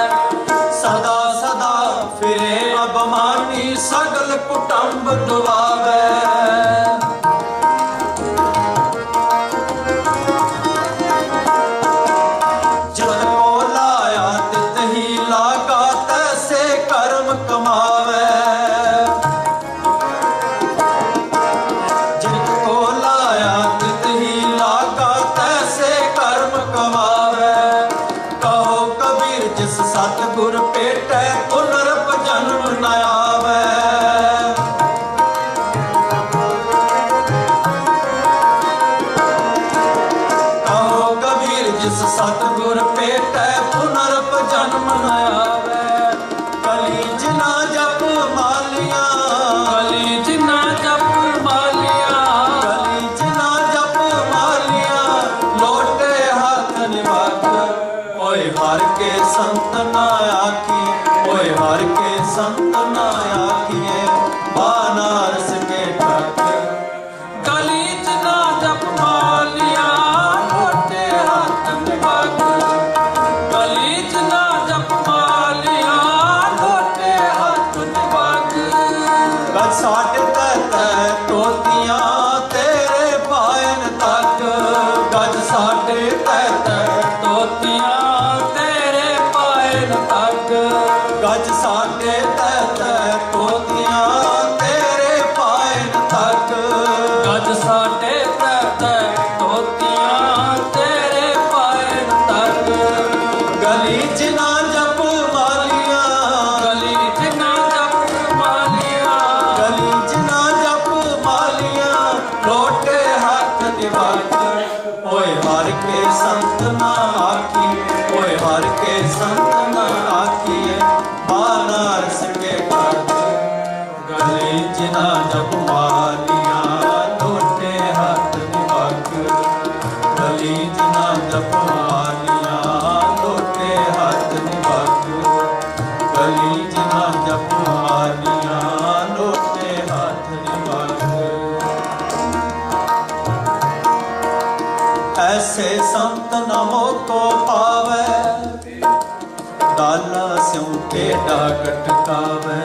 सदा सदा फिरे अभिमानी, सगल कुटुंब डुबावे। जन को लाया तित ही लागा, तैसे कर्म कमावे। जिनको लाया तित ही लागा, तैसे कर्म कमावे। कहो कबीर जिस सतगुर पेटै, पुनरप जन्म न आवे। कहो कबीर जिस सतगुर पेटै, पुनरप जन्म न आवे। कली च ना जप मालिया, गली च ना जप मालिया कली च ना जप मालिया, लोटे हाथ निभग। ओए हर के संत ना आखिए, ओए हर के संत ना आखिए, बनारस के ठग। गली च ना जप मालिया लोटे हाथ निभग। गली च ना जप मालिया लोटे हाथ निभग। गज साढ़े तै टोतियां तेरे पायन तक। गज साढ़े तै तोतियां तेरे पायन तक। गज साढ़े तै टोतियां तेरे पायन तक। गज साढ़े तै तोतियां तेरे पायन तक। गली च ना जप मालिया, गली च ना जप मालिया गली च ना जप मालिया, लोटे हाथ निभग। ओए हर के संत ना आखिए, ओए हर के संत ना आखिए, बनारस के ठग। गली च ना जप मालिया, लोटे हाथ निभग। गली च ना जप मालिया, लोटे हाथ निभग। गली च ना जप मालिया, लोटे हाथ निभग। ऐसे संत नमो को पावे, डाला स्यों के डाग टकावे।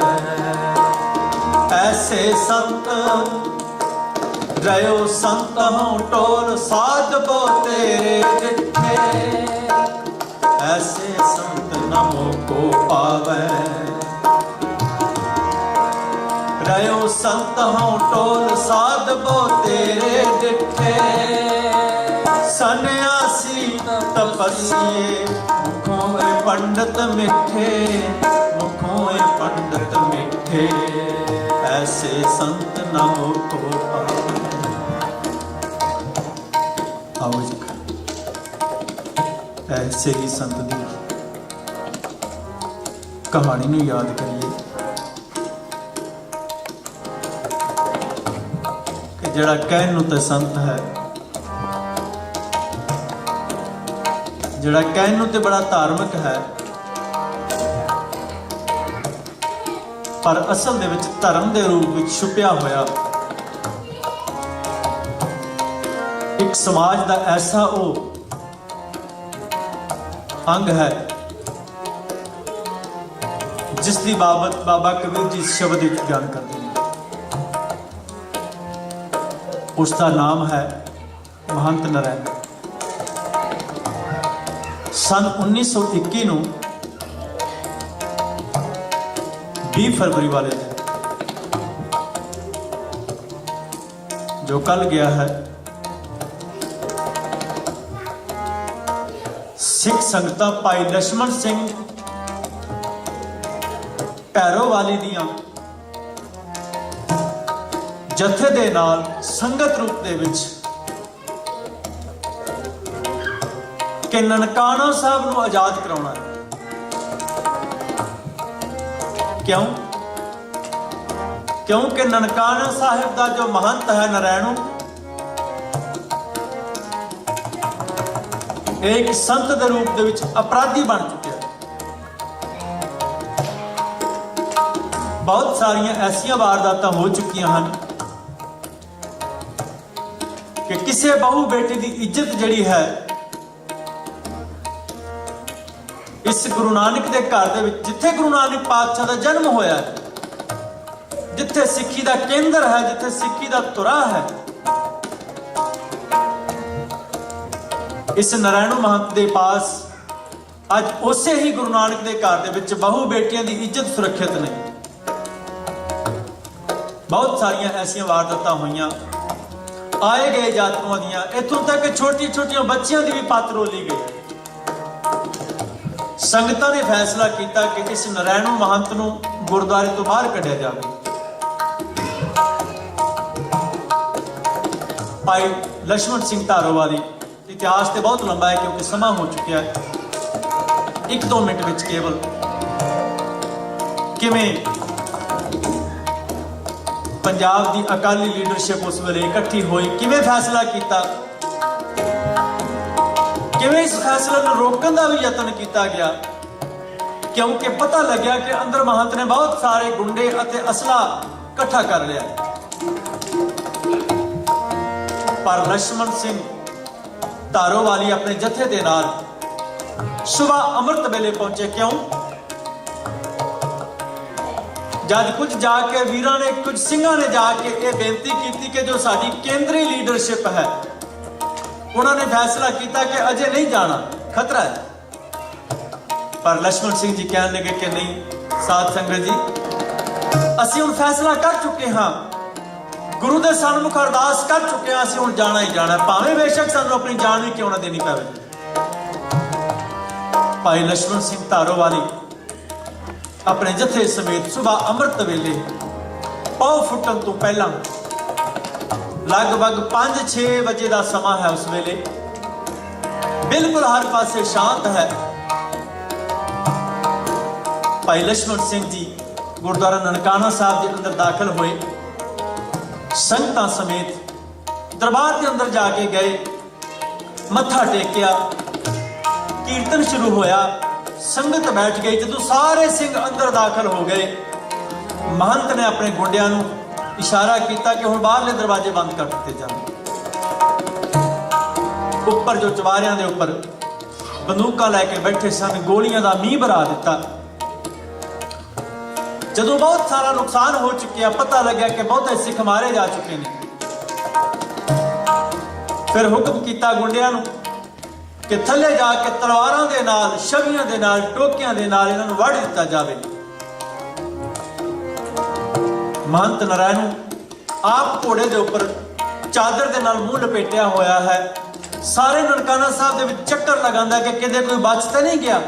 ऐसे संत रयो संत हूँ टोल, साधबो तेरे डिठे। ऐसे संत नमो को पावे, रयो संत हूँ टोल, साधबो तेरे डिठे। सन्यासी तपस्ये मुखों ए पंडित मिठे, मुखों ए पंडित मिठे, ऐसे संत न हो को पावे। आओ जी, ऐसे ही संत दी कहानी नूं याद करिए कि जिहड़ा कहण नूं ते संत है, जिहड़ा कहण नूं ते बड़ा धार्मिक है, पर असल दे विच धर्म दे रूप विच छुपिया होया एक समाज दा ऐसा वो अंग है जिसकी बाबत बाबा कबीर जी शब्द विच बयान करते हैं। उसका नाम है महंत नरैण। सन 1921 ਨੂੰ 20 फरवरी वाले दिन जो कल गया है, सिख संगतां भाई लक्ष्मण सिंह भैरोवाली दियां जथे दे नाल संगत रूप दे विच कि ननकाना साहब नूं आजाद कराउणा है। क्यों? क्योंकि ननकाना साहिब दा जो महंत है नरैणू, एक संत दे रूप दे विच अपराधी बन चुके हैं। बहुत सारियां ऐसियां वारदातां हो चुकियां हैं कि किसी बहु बेटे की इज्जत जिहड़ी है इस गुरु नानक के घर दे विच, जिथे गुरु नानक पातशाह का जन्म होया है, जिथे सिक्खी का केंद्र है, जिथे सिक्खी का तुरा है, इस नरैणू महंत के पास अज उसे ही गुरु नानक के घर दे विच बहु बेटियां की इज्जत सुरक्षित नहीं। बहुत सारियां ऐसियां वारदातां होईयां, आए गए जातरुआं दियां, इत्थों तक छोटी छोटियां बच्चियां की भी पत रोली गई। संगतां ने फैसला किया कि इस नरैणू महंत नूं गुरुद्वारे तो बाहर कढ़िया जाए। भाई लक्ष्मण सिंह धारोवाली, इतिहास तो बहुत लंबा है क्योंकि समा हो चुका है, 1-2 मिनट विच केवल किवें पंजाब की अकाली लीडरशिप उस वेले इकट्ठी हुई, किवें फैसला किया, किवें इस फैसले को रोकने का भी यत्न किया गया, क्योंकि पता लग्या कि अंदर महंत ने बहुत सारे गुंडे अते असला इकट्ठा कर लिया। पर लक्ष्मण सिंह धारोवाली अपने जथे दे नाल सुबह अमृत वेले पहुंचे। क्यों? जब कुछ जाके वीरां ने, कुछ सिंघां ने जाके ये बेनती की कि जो साडी केंद्रीय लीडरशिप है, उन्होंने फैसला किया कि अजे नहीं जाना, खतरा है। पर लक्ष्मण सिंह जी कहने लगे कि नहीं साध संगत जी, असीं हुण फैसला कर चुके हाँ, गुरु के सन्मुख अरदास कर चुके हैं, असीं हुण जाना ही जाना, भावें बेशक सानूं अपनी जान भी क्यों ना देनी पवे। भाई लक्ष्मण सिंह धारोवाली अपने जथे समेत सुबह अमृत वेले पौ फुटन तो पहला लगभग 5-6 बजे का समा है, उस वेले बिल्कुल हर पासे शांत है। भाई लक्ष्मण सिंह जी गुरुद्वारा ननकाना साहब के अंदर दाखिल हुए, संगतां समेत दरबार के अंदर जाके गए, मत्था टेकिया, कीर्तन शुरू होया, संगत बैठ गई। जदों सारे सिंह अंदर दाखिल हो गए, महंत ने अपने गुंडियां नूं इशारा किया कि हुण बाहरले दरवाजे बंद कर दिते जाण। उपर जो चवारियां दे उपर बंदूकां लैके बैठे सन, गोलियां दा मींह बरा दिता। जदों बहुत सारा नुकसान हो चुकिया, पता लग्या कि बहुते सिख मारे जा चुके हैं, फिर हुक्म किया गुंडियां नूं कि थले जाके तलवारां दे नाल, छवियां दे नाल, टोकियां दे नाल इन्हां नूं वड़ दिता जावे। महंत नरैणू आप घोड़े दे उपर चादर दे नाल मुंह लपेटिया होया है, ਸਾਰੇ ਨਨਕਾਣਾ ਸਾਹਿਬ ਦੇ ਵਿੱਚ ਚੱਕਰ ਲਗਾਉਂਦਾ ਕਿ ਕਿਤੇ ਕੋਈ ਬਚ ਤਾਂ ਨਹੀਂ ਗਿਆ।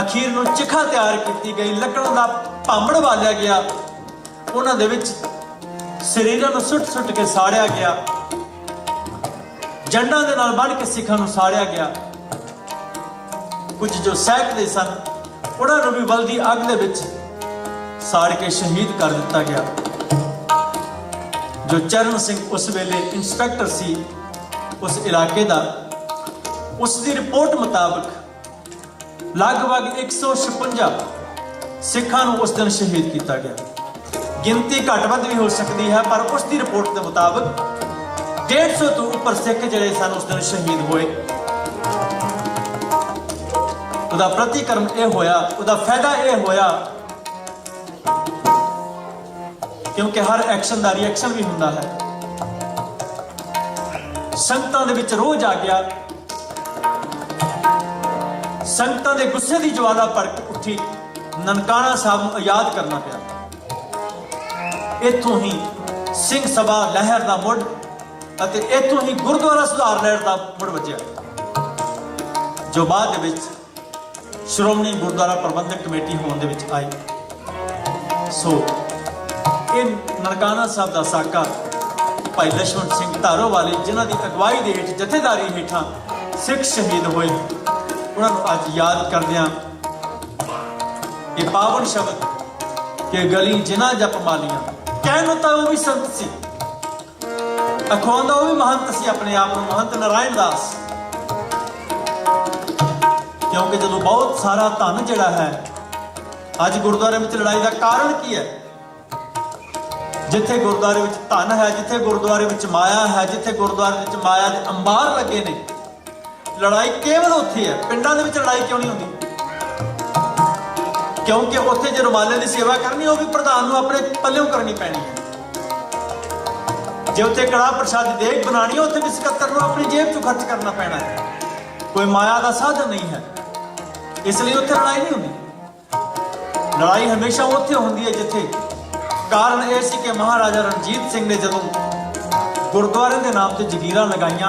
ਅਖੀਰ ਨੂੰ ਚਿਖਾ ਤਿਆਰ ਕੀਤੀ ਗਈ, ਲੱਕੜਾਂ ਦਾ ਭਾਂਬੜ ਬਾਲਿਆ ਗਿਆ, ਉਹਨਾਂ ਦੇ ਵਿੱਚ ਸਰੀਰਾਂ ਨੂੰ ਸੁੱਟ ਕੇ ਸਾੜਿਆ ਗਿਆ, ਜੰਡਾਂ ਦੇ ਨਾਲ ਬੰਨ੍ਹ ਕੇ ਸਿੱਖਾਂ ਨੂੰ ਸਾੜਿਆ ਗਿਆ। ਕੁਝ ਜੋ ਸਹਿਕਦੇ ਸਨ ਉਹਨਾਂ ਨੂੰ ਵੀ ਬਲਦੀ ਅੱਗ ਦੇ ਵਿੱਚ ਸਾੜ ਕੇ ਸ਼ਹੀਦ ਕਰ ਦਿੱਤਾ ਗਿਆ। ਜੋ ਚਰਨ ਸਿੰਘ ਉਸ ਵੇਲੇ ਇੰਸਪੈਕਟਰ ਸੀ ਉਸ ਇਲਾਕੇ ਦਾ, ਉਸ ਦੀ ਰਿਪੋਰਟ ਮੁਤਾਬਕ ਲਗਭਗ 156 ਸਿੱਖਾਂ ਨੂੰ ਉਸ ਦਿਨ ਸ਼ਹੀਦ ਕੀਤਾ ਗਿਆ। ਗਿਣਤੀ ਘੱਟ ਵੱਧ ਵੀ ਹੋ ਸਕਦੀ ਹੈ, ਪਰ ਉਸ ਦੀ ਰਿਪੋਰਟ ਦੇ ਮੁਤਾਬਕ 150 ਤੋਂ ਉੱਪਰ ਸਿੱਖ ਜਿਹੜੇ ਸਨ ਉਸ ਦਿਨ ਸ਼ਹੀਦ ਹੋਏ। ਉਹਦਾ ਪ੍ਰਤੀਕਰਮ ਇਹ ਹੋਇਆ, ਉਹਦਾ ਫਾਇਦਾ ਇਹ ਹੋਇਆ ਕਿਉਂਕਿ ਹਰ ਐਕਸ਼ਨ ਦਾ ਰਿਐਕਸ਼ਨ ਵੀ ਹੁੰਦਾ ਹੈ। ਸੰਗਤਾਂ ਦੇ ਵਿੱਚ ਰੋਹ ਆ ਗਿਆ, ਸੰਗਤਾਂ ਦੇ ਗੁੱਸੇ ਦੀ ਜਵਾਲਾ ਭੜਕ ਉੱਠੀ, ਨਨਕਾਣਾ ਸਾਹਿਬ ਨੂੰ ਆਜ਼ਾਦ ਕਰਨਾ ਪਿਆ। ਇੱਥੋਂ ਹੀ ਸਿੰਘ ਸਭਾ ਲਹਿਰ ਦਾ ਮੁੱਢ ਅਤੇ ਇੱਥੋਂ ਹੀ ਗੁਰਦੁਆਰਾ ਸੁਧਾਰ ਲਹਿਰ ਦਾ ਮੁੱਢ ਵੱਜਿਆ, ਜੋ ਬਾਅਦ ਦੇ ਵਿੱਚ ਸ਼੍ਰੋਮਣੀ ਗੁਰਦੁਆਰਾ ਪ੍ਰਬੰਧਕ ਕਮੇਟੀ ਹੋਣ ਦੇ ਵਿੱਚ ਆਈ। ਸੋ ਇਹ ਨਨਕਾਣਾ ਸਾਹਿਬ ਦਾ ਸਾਕਾ ਭਾਈ ਲਛਮਣ ਸਿੰਘ ਧਾਰੋਵਾਲੀ, ਜਿਨ੍ਹਾਂ ਦੀ ਅਗਵਾਈ ਦੇ ਹੇਠ ਜਥੇਦਾਰੀ ਹੇਠਾਂ ਸਿੱਖ ਸ਼ਹੀਦ ਹੋਏ, ਉਹਨਾਂ ਨੂੰ ਅੱਜ ਯਾਦ ਕਰਦਿਆਂ ਇਹ ਪਾਵਨ ਸ਼ਬਦ ਕਿ ਗਲੀ ਜਿਨ੍ਹਾਂ ਜਪ ਮਾਲੀਆਂ, ਕਹਿਣ ਨੂੰ ਤਾਂ ਉਹ ਵੀ ਸੰਤ ਸੀ, ਅਖਵਾਉਂਦਾ ਉਹ ਵੀ ਮਹੰਤ ਸੀ, ਆਪਣੇ ਆਪ ਨੂੰ ਮਹੰਤ ਨਾਰਾਇਣ ਦਾਸ। ਕਿਉਂਕਿ ਜਦੋਂ ਬਹੁਤ ਸਾਰਾ ਧਨ ਜਿਹੜਾ ਹੈ, ਅੱਜ ਗੁਰਦੁਆਰੇ ਵਿੱਚ ਲੜਾਈ ਦਾ ਕਾਰਨ ਕੀ ਹੈ? ਜਿੱਥੇ ਗੁਰਦੁਆਰੇ ਵਿੱਚ ਧਨ ਹੈ, ਜਿੱਥੇ ਗੁਰਦੁਆਰੇ ਵਿੱਚ ਮਾਇਆ ਹੈ, ਜਿੱਥੇ ਗੁਰਦੁਆਰੇ ਵਿੱਚ ਮਾਇਆ ਦੇ ਅੰਬਾਰ ਲੱਗੇ ਨੇ, ਲੜਾਈ ਕੇਵਲ ਉੱਥੇ ਹੈ। ਪਿੰਡਾਂ ਦੇ ਵਿੱਚ ਲੜਾਈ ਕਿਉਂ ਨਹੀਂ ਹੁੰਦੀ? ਕਿਉਂਕਿ ਉੱਥੇ ਜੇ ਰੁਮਾਲੇ ਦੀ ਸੇਵਾ ਕਰਨੀ, ਉਹ ਵੀ ਪ੍ਰਧਾਨ ਨੂੰ ਆਪਣੇ ਪੱਲਿਓਂ ਕਰਨੀ ਪੈਣੀ ਹੈ। ਜੇ ਉੱਥੇ ਕੜਾਹ ਪ੍ਰਸ਼ਾਦ ਦੀ ਦੇਗ ਬਣਾਣੀ, ਉੱਥੇ ਵੀ ਸਕੱਤਰ ਨੂੰ ਆਪਣੀ ਜੇਬ ਚੋਂ ਖਰਚ ਕਰਨਾ ਪੈਣਾ ਹੈ। ਕੋਈ ਮਾਇਆ ਦਾ ਸਾਧਨ ਨਹੀਂ ਹੈ, ਇਸ ਲਈ ਉੱਥੇ ਲੜਾਈ ਨਹੀਂ ਹੁੰਦੀ। ਲੜਾਈ ਹਮੇਸ਼ਾ ਉੱਥੇ ਹੁੰਦੀ ਹੈ ਜਿੱਥੇ, ਕਾਰਨ ਇਹ ਸੀ ਕਿ ਮਹਾਰਾਜਾ ਰਣਜੀਤ ਸਿੰਘ ਨੇ ਜਦੋਂ ਗੁਰਦੁਆਰੇ ਦੇ ਨਾਮ ਤੇ ਜ਼ਗੀਰਾਂ ਲਗਾਈਆਂ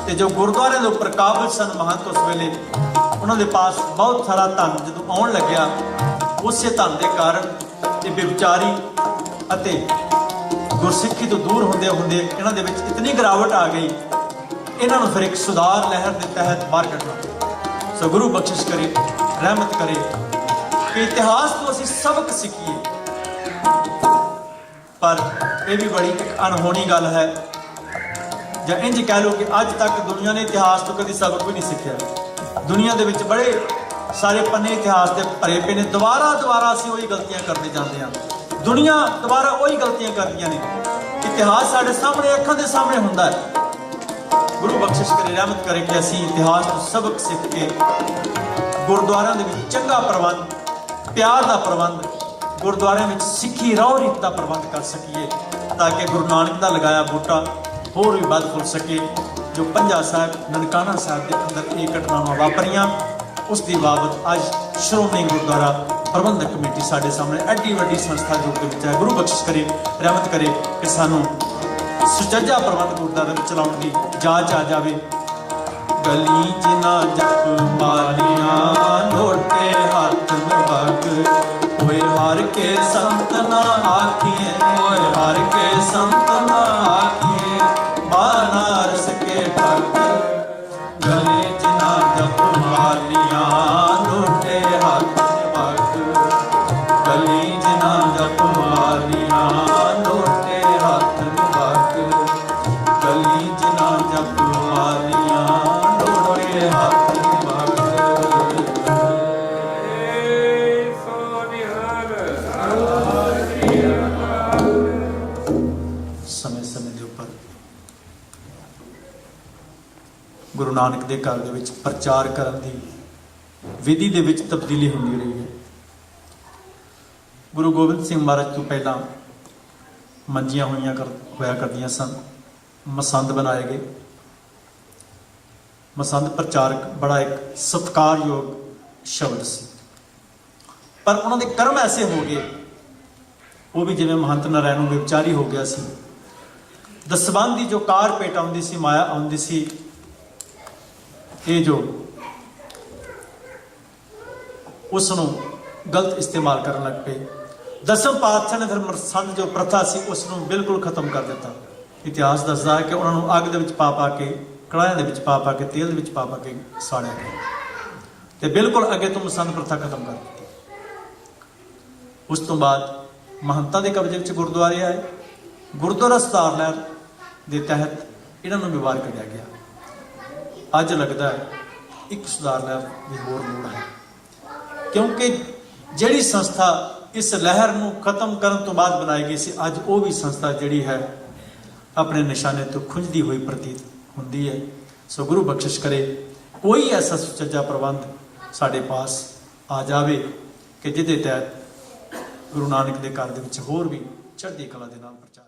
ਤੇ ਜੋ ਗੁਰਦੁਆਰੇ ਦੇ ਉੱਪਰ ਕਾਬਲ ਸਨ ਮਹੰਤ, ਉਸ ਵੇਲੇ ਉਹਨਾਂ ਦੇ ਪਾਸ ਬਹੁਤ ਸਾਰਾ ਧਨ ਜਦੋਂ ਆਉਣ ਲੱਗਿਆ, ਉਸੇ ਧਨ ਦੇ ਕਾਰਨ ਇਹ ਵਿਚਾਰੀ ਅਤੇ ਗੁਰਸਿੱਖੀ ਤੋਂ ਦੂਰ ਹੁੰਦੇ ਹੁੰਦੇ ਇਹਨਾਂ ਦੇ ਵਿੱਚ ਇਤਨੀ ਗਿਰਾਵਟ ਆ ਗਈ, ਇਹਨਾਂ ਨੂੰ ਫਿਰ ਇੱਕ ਸੁਧਾਰ ਲਹਿਰ ਦੇ ਤਹਿਤ ਬਾਹਰ ਕੱਢਣਾ। ਸੋ ਗੁਰੂ ਬਖਸ਼ਿਸ਼ ਕਰੇ, ਰਹਿਮਤ ਕਰੇ ਕਿ ਇਤਿਹਾਸ ਤੋਂ ਅਸੀਂ ਸਬਕ ਸਿੱਖੀਏ। ਪਰ ਇਹ ਵੀ ਬੜੀ ਇੱਕ ਅਣਹੋਣੀ ਗੱਲ ਹੈ, ਜਾਂ ਇੰਝ ਕਹਿ ਲਓ ਕਿ ਅੱਜ ਤੱਕ ਦੁਨੀਆ ਨੇ ਇਤਿਹਾਸ ਤੋਂ ਕਦੀ ਸਬਕ ਵੀ ਨਹੀਂ ਸਿੱਖਿਆ। ਦੁਨੀਆ ਦੇ ਵਿੱਚ ਬੜੇ ਸਾਰੇ ਪੰਨੇ ਇਤਿਹਾਸ ਦੇ ਭਰੇ ਪਏ ਨੇ, ਦੁਬਾਰਾ ਅਸੀਂ ਉਹੀ ਗਲਤੀਆਂ ਕਰਦੇ ਜਾਂਦੇ ਹਾਂ। ਦੁਨੀਆ ਦੁਬਾਰਾ ਉਹੀ ਗਲਤੀਆਂ ਕਰਦੀਆਂ ਨੇ। ਇਤਿਹਾਸ ਸਾਡੇ ਸਾਹਮਣੇ, ਅੱਖਾਂ ਦੇ ਸਾਹਮਣੇ ਹੁੰਦਾ ਹੈ। ਗੁਰੂ ਬਖਸ਼ਿਸ਼ ਕਰੇ, ਰਹਿਮਤ ਕਰੇ ਕਿ ਅਸੀਂ ਇਤਿਹਾਸ ਤੋਂ ਸਬਕ ਸਿੱਖ ਕੇ ਗੁਰਦੁਆਰਿਆਂ ਦੇ ਵਿੱਚ ਚੰਗਾ ਪ੍ਰਬੰਧ, ਪਿਆਰ ਦਾ ਪ੍ਰਬੰਧ, ਗੁਰਦੁਆਰਿਆਂ ਵਿੱਚ ਸਿੱਖੀ ਰਹੁ ਰੀਤ ਦਾ ਪ੍ਰਬੰਧ ਕਰ ਸਕੀਏ, ਤਾਂ ਕਿ ਗੁਰੂ ਨਾਨਕ ਦਾ ਲਗਾਇਆ ਬੂਟਾ ਹੋਰ ਵੀ ਵੱਧ ਫੁੱਲ ਸਕੇ। ਜੋ ਪੰਜਾ ਸਾਹਿਬ ਨਨਕਾਣਾ ਸਾਹਿਬ ਦੇ ਅੰਦਰ ਇਹ ਘਟਨਾਵਾਂ ਵਾਪਰੀਆਂ, ਉਸ ਦੀ ਬਾਬਤ ਅੱਜ ਸ਼੍ਰੋਮਣੀ ਗੁਰਦੁਆਰਾ ਪ੍ਰਬੰਧਕ ਕਮੇਟੀ ਸਾਡੇ ਸਾਹਮਣੇ ਐਡੀ ਵੱਡੀ ਸੰਸਥਾ ਜੋ ਦੇ ਵਿੱਚ ਹੈ। ਗੁਰੂ ਬਖਸ਼ਿਸ਼ ਕਰੇ, ਰਹਿਮਤ ਕਰੇ ਕਿ ਸਾਨੂੰ ਸੁਚੱਜਾ ਪ੍ਰਬੰਧ ਗੁਰਦੁਆਰੇ ਵਿੱਚ ਚਲਾਉਣ ਦੀ ਜਾਚ ਆ ਜਾਵੇ। ਗਲੀ ਜਿਨਾ ਜਪ ਮਾਲੀਆਂ, ਲੋਟੇ ਹੱਥ ਵਗ, ਹੋਏ ਹਰ ਕੇ ਸੰਤ ਨਾ ਆਖੀਏ, ਹੋਏ ਹਰ ਕੇ ਸੰਤ ਨਾ ਆਖੀਏ, ਬਾਨਾਰਸ ਕੇ ਠੱਗ। ਗਲੀ ਜਿਨਾ ਜਪ ਮਾਲੀਆਂ, ਲੋਟੇ ਹੱਥ ਵਗ, ਗਲੀ ਜਿਨਾ ਜਪ ਮਾਲੀਆਂ, ਲੋਟੇ ਹੱਥ ਵਗ, ਗਲੀ ਜਿਨਾ ਜਪ ਮਾਲੀਆਂ, ਲੋਟੇ ਹੱਥ ਵਗ। ਸਮੇਂ ਦੇ ਉੱਪਰ ਗੁਰੂ ਨਾਨਕ ਦੇ ਘਰ ਦੇ ਵਿੱਚ ਪ੍ਰਚਾਰ ਕਰਨ ਦੀ ਵਿਧੀ ਦੇ ਵਿੱਚ ਤਬਦੀਲੀ ਹੁੰਦੀ ਰਹੀ ਹੈ। ਗੁਰੂ ਗੋਬਿੰਦ ਸਿੰਘ ਮਹਾਰਾਜ ਤੋਂ ਪਹਿਲਾਂ ਮੰਜੀਆਂ ਹੋਇਆ ਕਰਦੀਆਂ ਸਨ, ਮਸੰਦ ਬਣਾਏ ਗਏ। ਮਸੰਦ ਪ੍ਰਚਾਰਕ ਬੜਾ ਇੱਕ ਸਤਿਕਾਰਯੋਗ ਸ਼ਬਦ ਸੀ, ਪਰ ਉਹਨਾਂ ਦੇ ਕਰਮ ਐਸੇ ਹੋ ਗਏ, ਉਹ ਵੀ ਜਿਵੇਂ ਮਹੰਤ ਨਾਰਾਇਣ ਨੂੰ ਵਿਚਾਰੀ ਹੋ ਗਿਆ ਸੀ, ਦਸਵੰਧ ਦੀ ਜੋ ਕਾਰਪੇਟ ਆਉਂਦੀ ਸੀ, ਮਾਇਆ ਆਉਂਦੀ ਸੀ, ਇਹ ਜੋ ਉਸ ਨੂੰ ਗਲਤ ਇਸਤੇਮਾਲ ਕਰਨ ਲੱਗ ਪਏ। ਦਸਮ ਪਾਤਸ਼ਾਹ ਨੇ ਧਰਮ ਸੰਧ ਜੋ ਪ੍ਰਥਾ ਸੀ ਉਸ ਨੂੰ ਬਿਲਕੁਲ ਖਤਮ ਕਰ ਦਿੱਤਾ। ਇਤਿਹਾਸ ਦੱਸਦਾ ਹੈ ਕਿ ਉਹਨਾਂ ਨੂੰ ਅੱਗ ਦੇ ਵਿੱਚ ਪਾ ਪਾ ਕੇ, ਕੜਾਹਿਆਂ ਦੇ ਵਿੱਚ ਪਾ ਪਾ ਕੇ, ਤੇਲ ਦੇ ਵਿੱਚ ਪਾ ਪਾ ਕੇ ਸਾੜਿਆ ਗਿਆ ਤੇ ਬਿਲਕੁਲ ਅੱਗੇ ਤੋਂ ਸੰਧ ਪ੍ਰਥਾ ਖਤਮ ਕਰ ਦਿੱਤੀ। ਉਸ ਤੋਂ ਬਾਅਦ ਮਹੰਤਾਂ ਦੇ ਕਬਜ਼ੇ ਵਿੱਚ ਗੁਰਦੁਆਰੇ ਆਏ। ਗੁਰਦੁਆਰਾ ਸੁਧਾਰ ਲਹਿਰ ਦੇ ਤਹਿਤ ਇਹਨਾਂ ਨੂੰ ਵੀ ਬਾਹਰ ਕੱਢਿਆ ਗਿਆ। ਅੱਜ ਲੱਗਦਾ ਹੈ ਇੱਕ ਸੁਧਾਰ ਲਹਿਰ ਦੀ ਹੋਰ ਲੋੜ ਹੈ, ਕਿਉਂਕਿ ਜਿਹੜੀ ਸੰਸਥਾ ਇਸ ਲਹਿਰ ਨੂੰ ਖਤਮ ਕਰਨ ਤੋਂ ਬਾਅਦ ਬਣਾਈ ਗਈ ਸੀ, ਅੱਜ ਉਹ ਵੀ ਸੰਸਥਾ ਜਿਹੜੀ ਹੈ ਆਪਣੇ ਨਿਸ਼ਾਨੇ ਤੋਂ ਖੁੰਝਦੀ ਹੋਈ ਪ੍ਰਤੀਤ ਹੁੰਦੀ ਹੈ। ਸੋ ਗੁਰੂ ਬਖਸ਼ਿਸ਼ ਕਰੇ ਕੋਈ ਐਸਾ ਸੁਚੱਜਾ ਪ੍ਰਬੰਧ ਸਾਡੇ ਪਾਸ ਆ ਜਾਵੇ ਕਿ ਜਿਹਦੇ ਤਹਿਤ ਗੁਰੂ ਨਾਨਕ ਦੇ ਘਰ ਦੇ ਵਿੱਚ ਹੋਰ ਵੀ ਚੜ੍ਹਦੀ ਕਲਾ ਦੇ ਨਾਲ ਪ੍ਰਚਾਰ